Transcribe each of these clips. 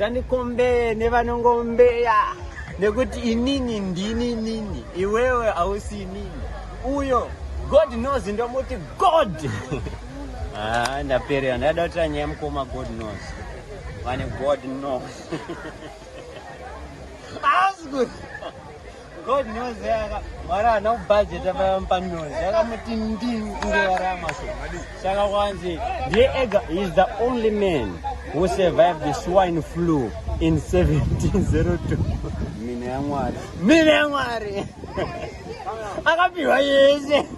Musanikombe nevanongombeya nekuti inini ndini nini iwewe ausi nini uyo God knows ndomuti God. Ndapera ndada kuti anyamukoma God knows. Vane God knows. That's good. God knows yaka mara no budget apa knows yaka muti ndini ngewarama so. Saka kwanzi Ega is the only man who survived the swine flu in 1702. Mine yamwari. Akapiwa yese.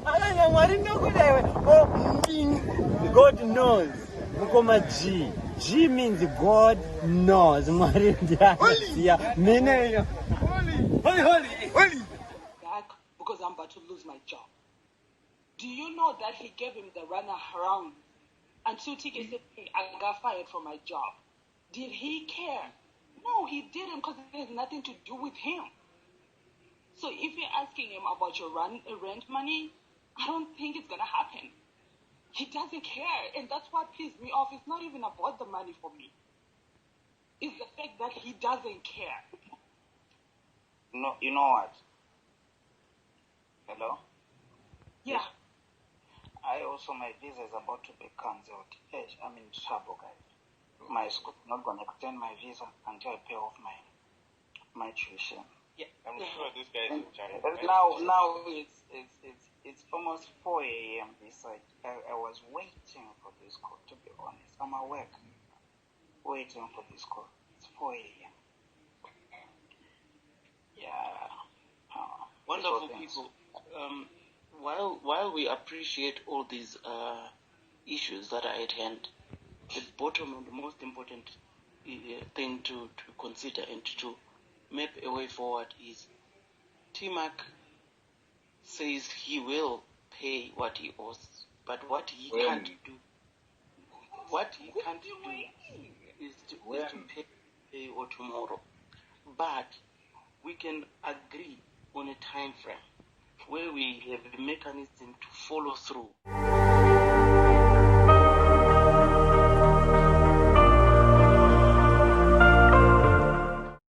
Akanyamwari nokudewe. God knows. Mukoma G. G means God knows. Mwari ndiya. Mine yo. Holy. Back because I'm about to lose my job. Do you know that he gave him the runaround until TK said, hey, I got fired from my job? Did he care? No, he didn't because it has nothing to do with him. So if you're asking him about your rent money, I don't think it's going to happen. He doesn't care. And that's what pissed me off. It's not even about the money for me. It's the fact that he doesn't care. No, you know what? Hello? Yeah. My visa is about to be cancelled. I'm in trouble, guys. My school is not going to extend my visa until I pay off my tuition. Yeah, I'm sure this guy is in charge. Now it's almost 4 a.m. I was waiting for this call, to be honest. I'm at work, waiting for this call. It's 4 a.m. Yeah. Wonderful people. While we appreciate all these issues that are at hand, the bottom and the most important thing to consider and to map a way forward is Teemak says he will pay what he owes, but what he can't do is to pay or tomorrow. But we can agree on a time frame where we have a mechanism to follow through.